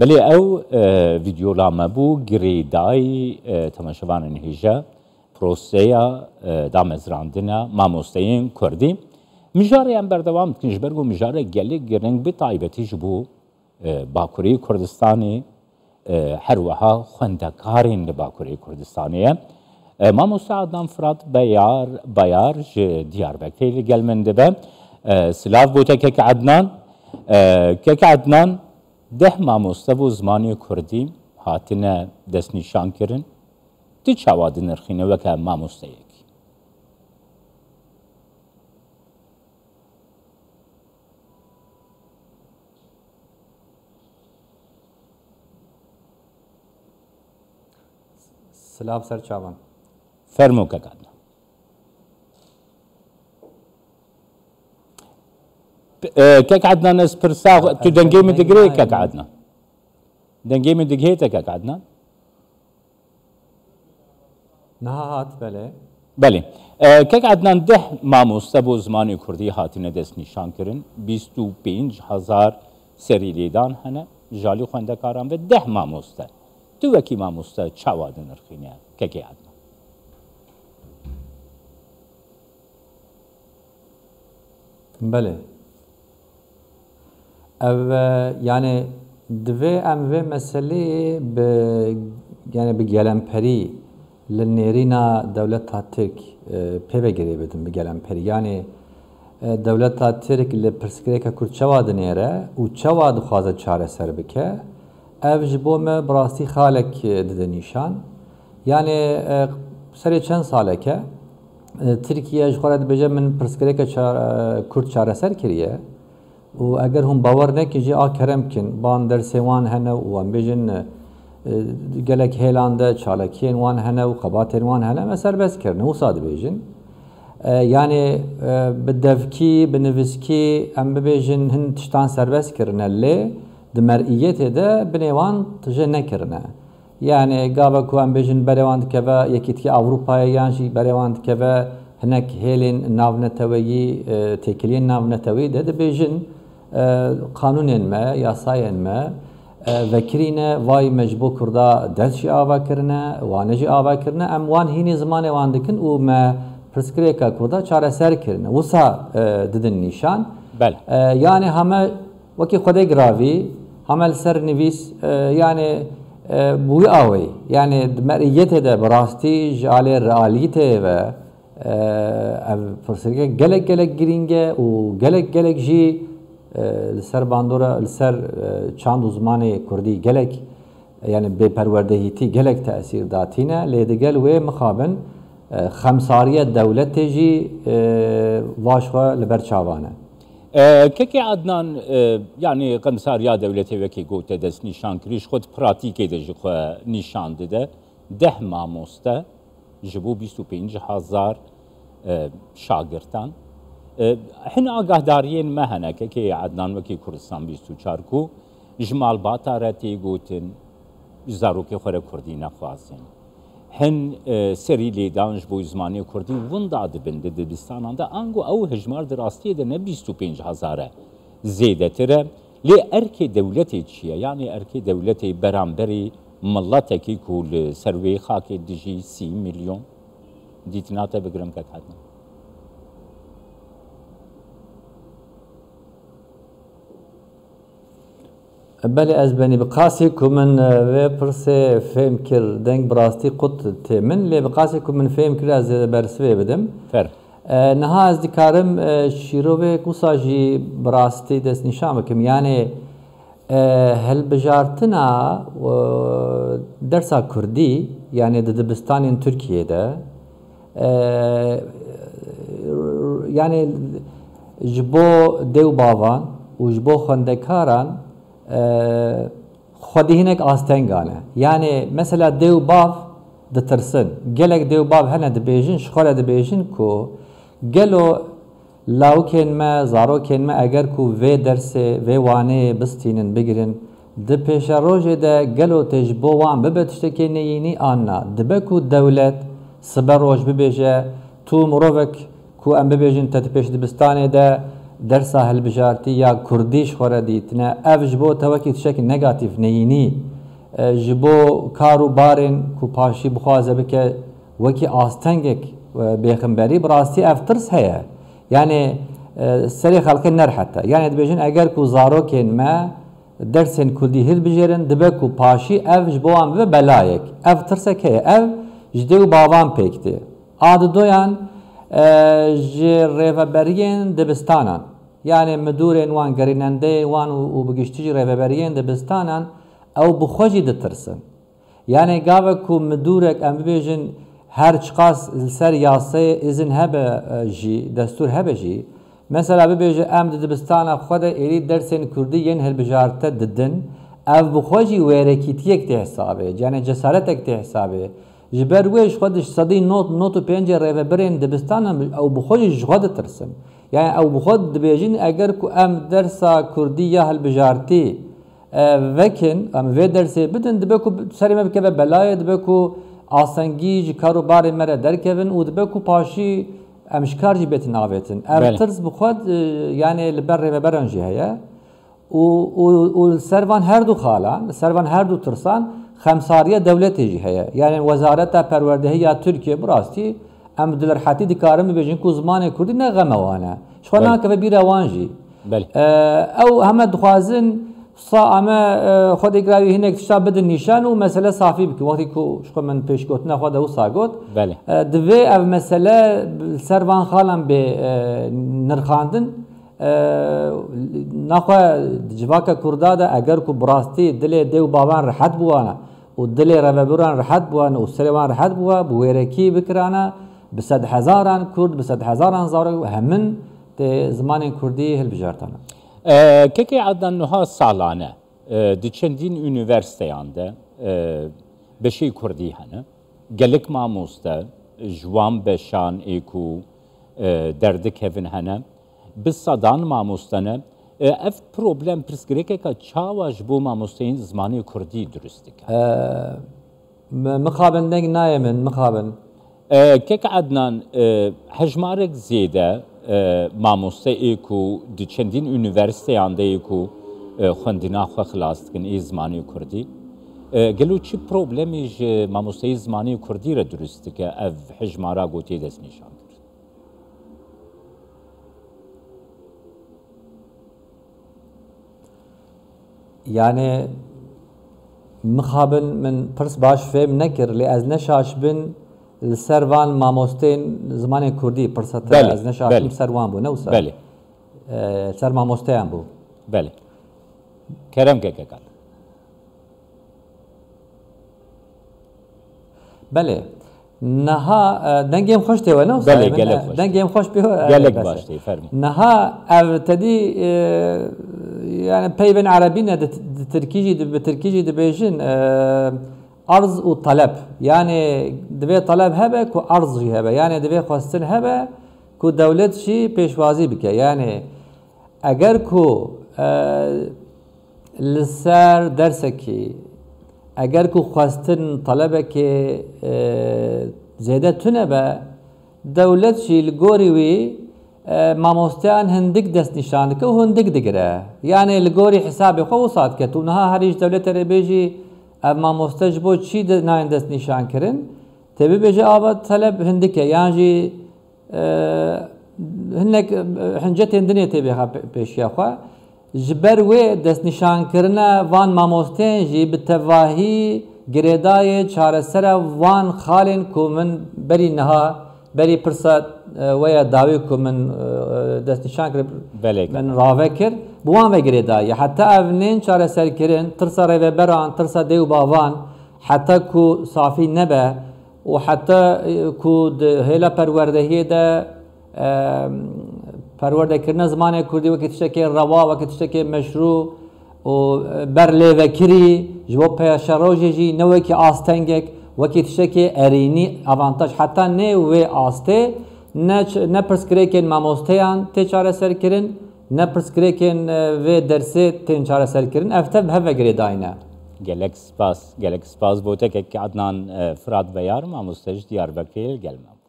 بله او ویدیو لامه بو گریدای تماشاوان هیجا پروسیا دامزراندنا ماموستین کردی مجاره ام بردوام کنجبرگو مجاره گلی گرنگ به تایبتیش بو باکوری کردستانی هر وها خوندکارین باکوری کردستانیه ماموستا عدنان فراد بیار دیاربکر gelmende be silav bute kek Adnan deh mamosta bu zmanî Kurdî hatine destnîşan kirin ti çawa di nirxîne weke mamosteyekî Silav ser çavan fermo kek Adnan كيك عدنان اسبرساغ تو دنجي من دقري كيك عدنان دنجي من دقيته كيك عدنان نهات بله كيك عدنان ده ماموستا بو زماني كردي هاتine دست نشان کرن 25000 سريليدان هنه جالي خوندکاران و ده ماموستا تو وكي ماموستا چاوادن نرخينه كيك عدنان بله yani divê em vê meseleyê yani bi gelemperî li nêrîna dewleta Tirk pêvegirê bidin bi gelemperî yani dewleta Tirk li pirsgirêka Kurd çawa dinêre û çawa dixwaze çareser bike ev ji bo me bi rastî xalek dide nîşan yani serê çend saleke Tirkiye ji xwe re dibêje min pirsgirêka Kurd çareser kiriye û eger hûn bawer nekin jî a kerem bikin ban dersê wan hene û em bêjin gelek hêlan de çalakiyên wan hene û xebatên wan hene me serbest kirin wisa dibêjin yani bi devkî bi nivîskî em bibêjin hin tiştan serbest kirine lê di mer'iyetê de binê wan tije nekirine yani gava ku em bêjin berê wan dikeve Yekîtî Avrupayê yan jî berê wan dikeve hinek hêlên navneteweyî têkiliyên navnetewî de dibêjin qanûnên me yasayên me vekirîne vay me ji bo Kurda dest jî ava kirine wane jî ava kirine em wan hînî zimanê wan dikin û me pirsgirêka Kurda çareser kirine wisa didin nîşan yani heme wekî xwedê giravî heme li ser nivîs yani bûyî awê yani di mer'iyetê de bi rastî ji alê realîtê ve ev pirsgirêka gelek girîng e û gelek jî li ser bandora li ser çand û zimanê Kurdî gelek yani bêperwerdehîtî gelek tesîr datîne lê digel wê mixabin xemsariya dewletê jî vaşxwe li ber çavan e Kekê Adnan yani xemsariya dewletê wekî gote dest nîşan kirî ji xwe pratîkê de ji xwe nîşan dide deh mamoste ji bo 25000 şagirtan hin agahdariên me hene kekê Adnan wekî Kurdistan 24 ku ji malbata re tê gotin zarokê xwe re Kurdî nexwazin hin serî lêdan ji bo zimanê Kurdî winda dibin di dibistanan de ango ew hejmar di rastiyê de ne 25000 e zêdetir e lê erkê dewletê çi ye yani erkê dewletê beramberî milletekî ku li ser wê xakê dijî 30 milyon dîtina te bigirim kek Adnan بله از بنی بقاسی که من و پرسه فهم کر دنگ براستی قط تمن لی بقاسی که من فهم کر از برسوی بدم نها از دیکارم شیروه کوساجی براستی دست نشان بکم یعنی هل بجارتنا درسا کردی یعنی دبستان ترکیه ده yani ji bo dew bavan û ji bo xwendekaran xwedî hinek astengan e yani mesela dew bav ditirsin gelek dew bav hene dibêjin ji xwe re dibêjin ku gelo lawikên me zarokên me eger ku vê dersê vê waneyê bistînin bigirin di pêşerojê de gelo tê ji bo wan bibe tiştekê neyînî anna dibe ku dewlet siber roj bibêje tu mirovek ku em bibêjin te di pêş dibistanê de درسا هلبجارتی یا کردیش خوره دیتنه اف جبو توکی تشکی نگاتیف نینی جبو کارو بارن کو پاشی بخوازه بکه وکی آستنگک بیخنبری براستی اف ترس هیا یعنی سری خلق نر حتی یعنی دبیجن اگر کو زاروکن ما درسن کردی هل بجرن دبه کو پاشی اف جبوان و بلایک اف ترسک هیا اف جدیو بابان پیکتی آد دویان جی ریوبریین دبستانان یعنی مدورین وان گریننده وان و بگشتی ریوبریین دبستانان او بخوجی دترسن یعنی گاوه کو مدورک ام بیجن هر چقاس سر یاسه ازن هبه جی دستور هبه جی مثلا ببیجه ام دبستانا خود ایلی درسین کردی ین هل بجارته ددن او بخوجی ویرکیتیک تی حسابه یعنی جسارتک تی حسابه جبر ویش خودش صدی نوت و پنج ریوبرین دبستان او بخودش خود ترسم یعنی او بخود دبیجین اگر کو ام درسا کردی یا هل بجارتی وکن ام وی درسی بدن دبکو سری مبکه به بلای دبکو آسنگی جی کارو باری مره درکوین و دبکو پاشی امشکار جی بیتن آویتن ام ترس بخود یعنی لبر ریوبران جی هیا و سروان هر دو خالان سروان هر دو ترسان خمساریه دولتی جی هیا یعنی وزارت پروردهی یا ترکیه براستی ام دلرحاتی دکارم بیجن کو زمان کردی نه غموانه شخونا که بیر وانجی او همه دخوازن صا اما خود اقراوی هنگ تشتاب بدن نشان و مسئله صافی بکی وقتی که شخو من پیش گوتنا خود او ساگوت دوی او مسئله سروان خالم به نرخاندن نخواه جواکا کرداده اگر کو براستی دل دیو بابان رحت بوانا و دل روابران رحت بوانا و سروان رحت بوا بویرکی بکرانا بسد هزاران کرد بسد هزاران زارگ همن تی زمان کردی هل بجارتانا که عدن نها سالانه دی چندین üniversiteyande beşi Kurdi hene gelek mamusta jwan beşan eku derdik hevin hene biz sadan mamustane ev problem prisgreke ka çavaj bu mamusteyin zmani Kurdi dürüstik مخابن نايمن مخابن كيك عدنان حجمارك زيادة ماموسته ايكو دي چندين üniversiteyande ايكو خوندنا خو خلاص کن ای زمانی کردی گلو چی پروبلمی ج ماموسته زمانی کردی را درست که اف حجمارا گوتی دست نشان کرد يعني مخابن من برس باش فهم نكر لأز نشاش بن السروان ماموستين زمان كردي برسات از نشاش بن سروان بو نو سر بله سر ماموستين بو بله کرم که کال بله نها دنگیم خوش تیوه نو بله گلک خوش دنگیم خوش بیو گلک باش تی فرمی نها ابتدي يعني بين عربينا تركيجي بتركيجي دبيجن عرض وطلب يعني دبي طلب هبه كو عرض هبه يعني دبي خواستن هبه كو دولت شي پیشوازی بکه يعني اگر كو لسر درسكي اگر كو خواستن طلبه که زیاده تونه به دولت شي لگوری وی ماموستیان هندک دست نشان که هندک دگره یعنی لگوری حساب خو وسات که تو نها هریج دولت ر بیجی ماموستج بو چی ناین دست نشان کرن تبی بیجی آباد طلب هندکه یعنی هنک حنجت هندنی تبی خا پیشیا خو جبر و دست نشان کرنا وان ماموستین جی بتواهی گریدای چاره سر وان خالن کو من بری نها بری پرسات ويا داويكم من دستنشان من رافكر بوان وگريدا حتى افنين شار سركرين ترسا ريبران ترسا ديو باوان حتى كو صافي نبا وحتى كو هيلا پروردهي ده پرورده کرنا زمان كردي وقت تشكي روا وقت تشكي مشروع و برلي وكري جو پیشروجي جي نوكي آستنگك وقت تشكي اريني avantaj حتى نه و آسته نه پرسکریکن ماموستیان تی چاره سر کرن نه پرسکریکن و درسه تی چاره سر کرن افته به وگری داینه گلک سپاس بوده که عدنان فراد بیار ماموستج دیار بکیل گلمم